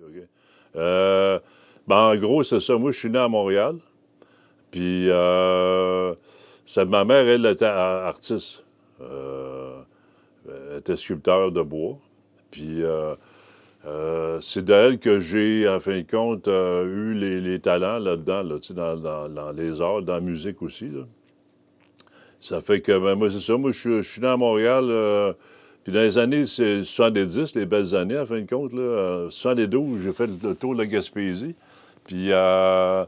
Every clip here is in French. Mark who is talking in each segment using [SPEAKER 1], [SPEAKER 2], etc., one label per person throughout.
[SPEAKER 1] OK. Ben, en gros, c'est ça. Moi, je suis né à Montréal. Puis, ma mère, elle était artiste. Elle était sculpteur de bois. Puis, c'est d'elle que j'ai, en fin de compte, eu les talents là-dedans, là, tu sais, dans les arts, dans la musique aussi, là. Ça fait que, ben, moi, c'est ça. Moi, je suis né à Montréal. Puis dans les années 70, les belles années, en fin de compte, là, 72, j'ai fait le tour de la Gaspésie. Puis je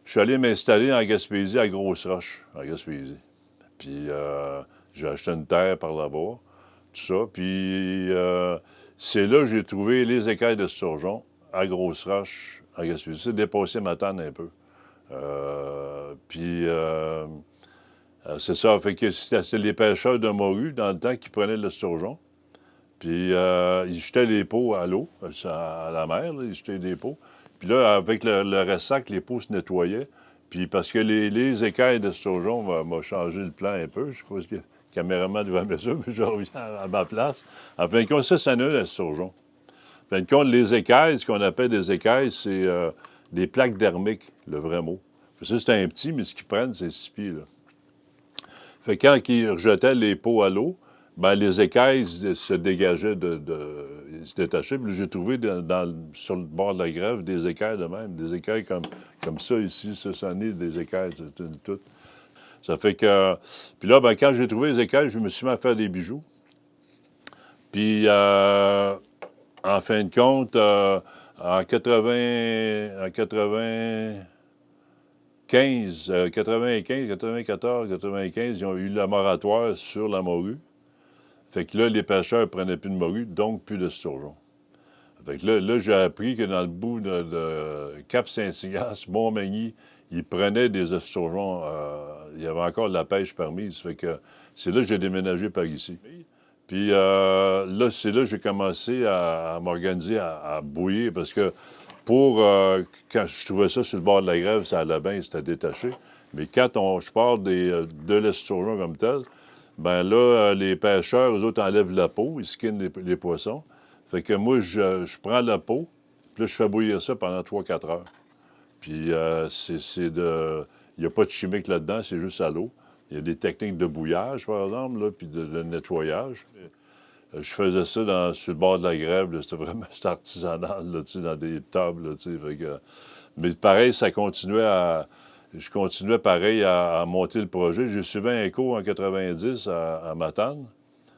[SPEAKER 1] suis allé m'installer en Gaspésie, à Grosse-Roche, en Gaspésie. Puis j'ai acheté une terre par là-bas, tout ça. Puis c'est là que j'ai trouvé les écailles de Sturgeon, à Grosse-Roche, en Gaspésie. C'est dépassé ma tante un peu. Puis c'est ça, fait que c'était les pêcheurs de morue dans le temps qui prenaient le Sturgeon. Puis ils jetaient les pots à l'eau, à la mer, là, ils jetaient des pots. Puis là, avec le ressac, les pots se nettoyaient. Puis parce que les écailles de Sturgeon m'ont changé le plan un peu. Je sais pas si le caméraman devait mettre ça, mais je reviens à ma place. En fin de compte, ça en a un, le Sturgeon. En fin de compte, les écailles, ce qu'on appelle des écailles, c'est des plaques dermiques, le vrai mot. Ça, c'est un petit, mais ce qu'ils prennent, c'est 6 pieds, là. Fait que quand ils rejetaient les pots à l'eau, ben, les écailles se dégageaient ils se détachaient. Puis j'ai trouvé sur le bord de la grève des écailles de même. Des écailles comme ça ici, ça en est des écailles, tout. Ça fait que. Puis là, ben, quand j'ai trouvé les écailles, je me suis mis à faire des bijoux. Puis en fin de compte, en 95, 94, 95, ils ont eu le moratoire sur la morue. Fait que là, les pêcheurs ne prenaient plus de morue, donc plus de Sturgeon. Fait que là j'ai appris que dans le bout de Cap-Saint-Ignace, Montmagny, ils prenaient des esturgeons. Il y avait encore de la pêche permise. Fait que c'est là que j'ai déménagé par ici. Puis là, c'est là que j'ai commencé à m'organiser, à bouillir, parce que quand je trouvais ça sur le bord de la grève, ça allait bien, c'était détaché. Mais quand je parle de l'esturgeon comme tel, ben là, les pêcheurs, eux autres, enlèvent la peau, ils skinnent les poissons. Fait que moi, je prends la peau, puis là, je fais bouillir ça pendant 3 4 heures. Puis il n'y a pas de chimique là-dedans, c'est juste à l'eau. Il y a des techniques de bouillage, par exemple, là, puis de nettoyage. Je faisais ça sur le bord de la grève, là, c'était vraiment c'était artisanal, là, tu sais, dans des tables, là, tu sais, mais pareil, je continuais pareil à monter le projet. J'ai suivi un cours en 90 à Matane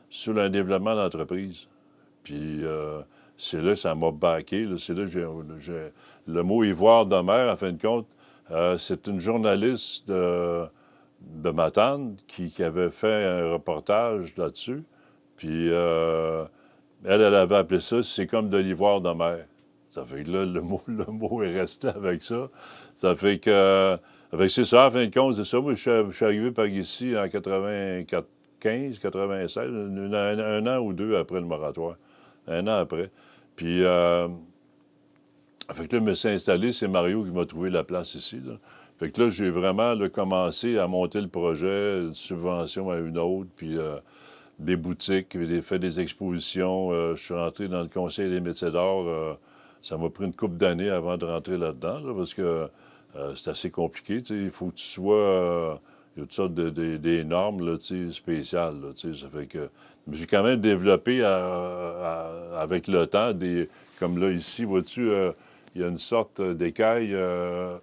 [SPEAKER 1] sur un développement d'entreprise. Puis c'est là que ça m'a baqué. Là. C'est là que le mot ivoire de mer, en fin de compte, c'est une journaliste de Matane qui avait fait un reportage là-dessus. Puis elle avait appelé ça c'est comme de l'ivoire de mer. Ça fait que là, le mot est resté avec ça. Ça fait que. Avec c'est ça, en fin de compte, c'est ça. Moi, je suis arrivé par ici en 95, 96, un an ou deux après le moratoire. Un an après. Puis, fait que là, je me suis installé, c'est Mario qui m'a trouvé la place ici, là. Fait que là, j'ai vraiment là, commencé à monter le projet, une subvention à une autre, puis des boutiques, j'ai fait des expositions. Je suis rentré dans le Conseil des métiers d'art. Ça m'a pris une couple d'années avant de rentrer là-dedans, là, parce que c'est assez compliqué. Il faut que tu sois. Il y a toutes sortes des normes là, spéciales. Là, ça fait que. Mais j'ai quand même développé avec le temps comme là, ici, vois-tu, il y a une sorte d'écaille. Je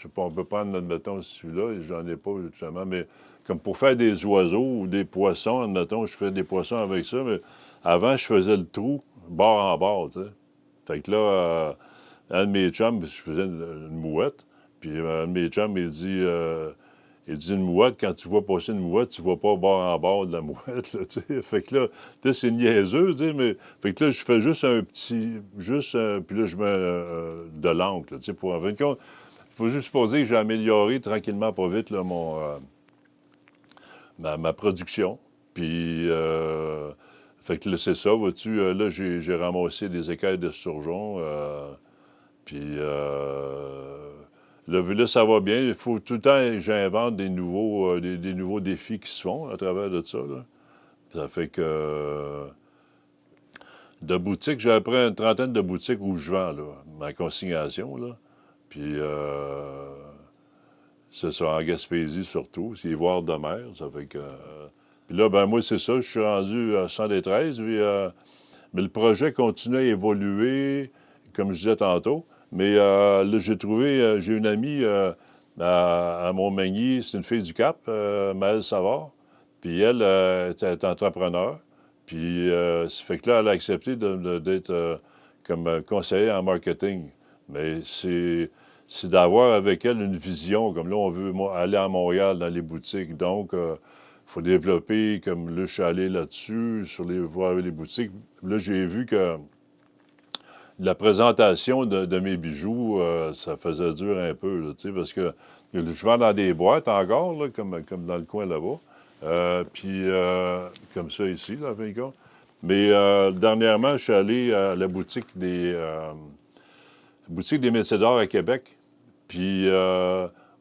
[SPEAKER 1] sais pas, on peut prendre, admettons, celui-là, j'en ai pas, justement, mais comme pour faire des oiseaux ou des poissons, admettons, je fais des poissons avec ça, mais avant, je faisais le trou bord en bord, tu sais. Fait que là, un de mes chums, je faisais une mouette, puis un de mes chums, il dit une mouette, quand tu vois passer une mouette, tu vois pas bord en bord de la mouette, là, tu sais. Fait que là, tu sais, c'est niaiseux, tu sais, mais... Fait que là, je fais juste un petit... puis là, je mets de l'encre, là, tu sais, pour... En fin de compte, il faut juste supposer que j'ai amélioré tranquillement, pas vite, là, ma production. Puis, fait que là, c'est ça, vois-tu, là, j'ai ramassé des écailles de surgeon. Puis, là, ça va bien. Il faut tout le temps que j'invente des nouveaux défis qui se font à travers de ça, là. Ça fait que... De boutiques, j'ai à peu près une trentaine de boutiques où je vends, là, ma consignation, là. Puis, c'est ça, en Gaspésie surtout, c'est les voir de mer, ça fait que... puis là, ben moi, c'est ça, je suis rendu à 113, puis, mais le projet continue à évoluer, comme je disais tantôt. Mais là, j'ai une amie à Montmagny, c'est une fille du Cap, Maëlle Savard. Puis elle est entrepreneur. Puis ça fait que là, elle a accepté d'être comme conseiller en marketing. Mais c'est d'avoir avec elle une vision. Comme là, on veut aller à Montréal dans les boutiques. Donc, il faut développer, comme là, je suis allé là-dessus, voir les boutiques. Là, j'ai vu que la présentation de mes bijoux, ça faisait dur un peu, là, tu sais, parce que je vends dans des boîtes encore, là, comme dans le coin là-bas. Puis, comme ça ici, là, en fin de compte. Mais dernièrement, je suis allé à la boutique des Métiers d'or à Québec. Puis,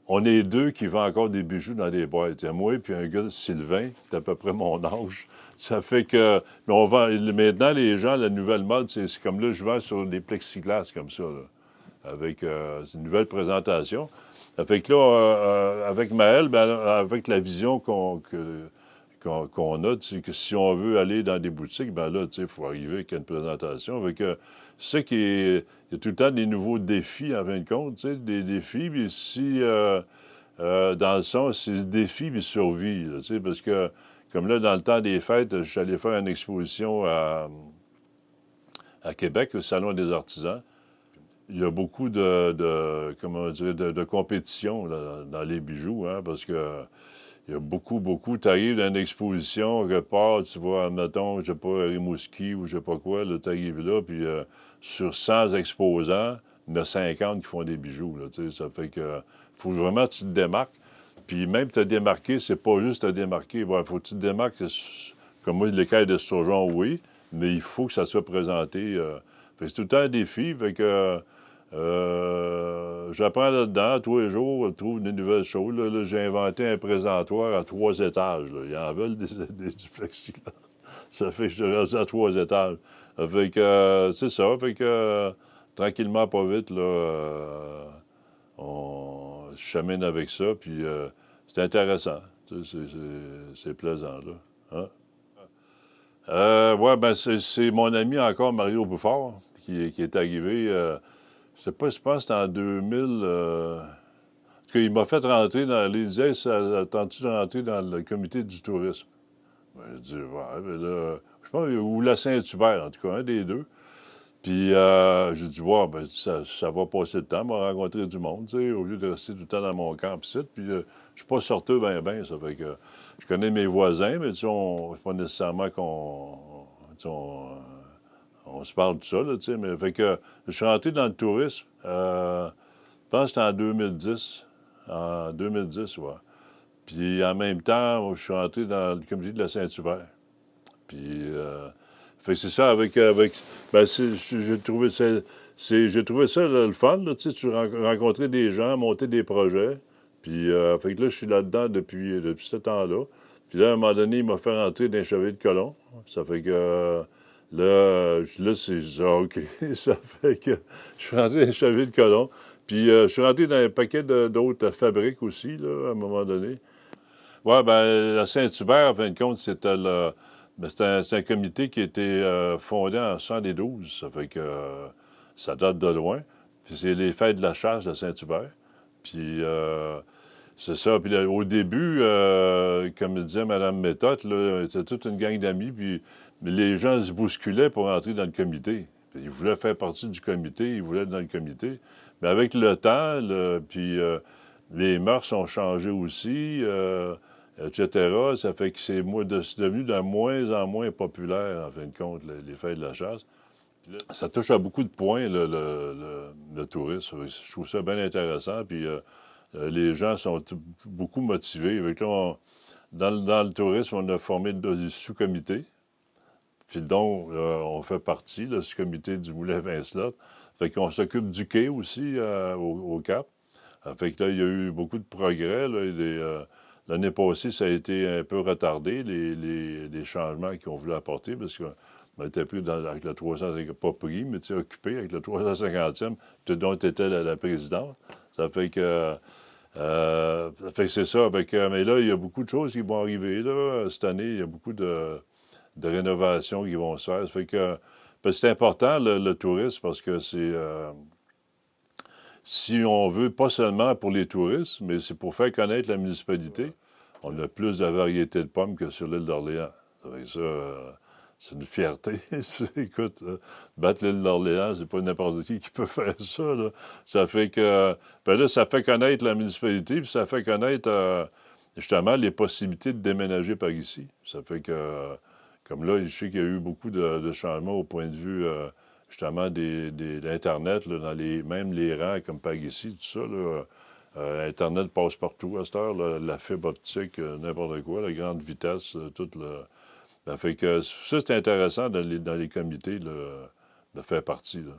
[SPEAKER 1] on est deux qui vendent encore des bijoux dans des boîtes. Il y a moi puis un gars, Sylvain, qui est à peu près mon âge. Ça fait que... Mais on vend... Maintenant, les gens, la nouvelle mode, c'est comme là, je vends sur des plexiglas comme ça, là, avec c'est une nouvelle présentation. Ça fait que là, avec Maëlle, ben, avec la vision qu'on a, tu sais, que si on veut aller dans des boutiques, ben là, tu sais, il faut arriver avec une présentation. Avec ce qui est... Il y a tout le temps des nouveaux défis, en fin de compte, tu sais, des défis. Puis si, dans le sens, c'est le défi puis survie, là, tu sais, parce que, comme là, dans le temps des fêtes, je suis allé faire une exposition à Québec, au Salon des artisans. Il y a beaucoup comment on dirait, de compétition là, dans les bijoux, hein, parce que il y a beaucoup. Tu arrives dans une exposition, quelque part, tu vois, admettons, je sais pas, Rimouski ou je sais pas quoi, là, tu arrives là, puis sur 100 exposants, il y en a 50 qui font des bijoux, là, tu sais, ça fait que faut vraiment que tu te démarques. Puis même te démarquer, c'est pas juste te démarquer. Il faut que tu te démarques, comme moi, l'écaille de Surgeon, oui, mais il faut que ça soit présenté. Fait que c'est tout le temps un défi, fait que j'apprends là-dedans tous les jours, je trouve des nouvelles choses. Là, j'ai inventé un présentoir à 3 étages. Là. Ils en veulent du plexiglas. Ça fait que je suis rendu à 3 étages. Ça fait que c'est ça. Fait que tranquillement, pas vite, là, on chemine avec ça. Puis c'est intéressant. Tu sais, c'est plaisant, là. Hein? Ouais, ben c'est mon ami encore, Mario Bouffard, qui est arrivé. Je sais pas, je pense que c'était en 2000. Parce qu'il m'a fait rentrer dans. Il disait, ça attends-tu de rentrer dans le comité du tourisme? Ben, je dis, ouais, ben là, je pense, ou la Saint-Hubert, en tout cas, un des deux. Puis, j'ai dit, ouais, ben, ça va passer le temps, m'a rencontré du monde, tu sais, au lieu de rester tout le temps dans mon camp, pis ça. Puis, je suis pas sorti ben, ça fait que je connais mes voisins, mais tu sais, c'est pas nécessairement qu'on. Tu sais, on se parle de ça, là, tu sais, mais fait que je suis rentré dans le tourisme, je pense que c'était en 2010. En 2010, ouais. Puis en même temps, je suis rentré dans le comité de la Saint-Hubert. Puis, fait que c'est ça, ben, j'ai trouvé ça là, le fun, là, tu sais, rencontrer des gens, monter des projets. Puis, fait que là, je suis là-dedans depuis ce temps-là. Puis là, à un moment donné, il m'a fait rentrer dans les Chevaliers de Colomb. Ça fait que là, c'est ça, OK. Ça fait que je suis rentré dans les Chevaliers de Colomb. Puis, je suis rentré dans un paquet d'autres fabriques aussi, là, à un moment donné. Oui, bien, la Saint-Hubert, en fin de compte, ben, c'est un comité qui a été fondé en 72. Ça fait que ça date de loin. Puis c'est les fêtes de la chasse de Saint-Hubert. Puis c'est ça. Puis là, au début, comme disait Mme Méthode, là, c'était toute une gang d'amis. Puis les gens se bousculaient pour entrer dans le comité. Puis ils voulaient faire partie du comité, ils voulaient être dans le comité. Mais avec le temps, puis les mœurs ont changé aussi. Etc. Ça fait que c'est devenu de moins en moins populaire, en fin de compte, les fêtes de la chasse. Ça touche à beaucoup de points, le tourisme. Je trouve ça bien intéressant. Puis les gens sont beaucoup motivés. Avec là, dans le tourisme, on a formé des sous-comités. Puis donc, on fait partie, là, ce comité du Moulin Vincelot. Fait qu'on s'occupe du quai aussi au Cap. Fait que là, il y a eu beaucoup de progrès. Là, l'année passée, ça a été un peu retardé, les changements qu'ils ont voulu apporter, parce que On était pris avec le 350, pas pris, mais occupé avec le 350e, dont tu étais la présidente. Ça fait que, c'est ça. Mais là, il y a beaucoup de choses qui vont arriver. Là, cette année, il y a beaucoup de rénovations qui vont se faire. Ça fait que, c'est important, le tourisme, parce que si on veut, pas seulement pour les touristes, mais c'est pour faire connaître la municipalité. On a plus de variété de pommes que sur l'île d'Orléans. Ça fait que ça, c'est une fierté. Écoute, battre l'île d'Orléans, c'est pas n'importe qui peut faire ça. Là. Ça fait que, là, ça fait connaître la municipalité, puis ça fait connaître justement les possibilités de déménager par ici. Ça fait que, comme là, je sais qu'il y a eu beaucoup de changements au point de vue justement d'Internet, là, même les rangs comme par ici, tout ça. Là, Internet passe partout à cette heure, là, la fibre optique, n'importe quoi, la grande vitesse, tout le. Ça fait que ça, c'est intéressant dans les comités là, de faire partie. Là.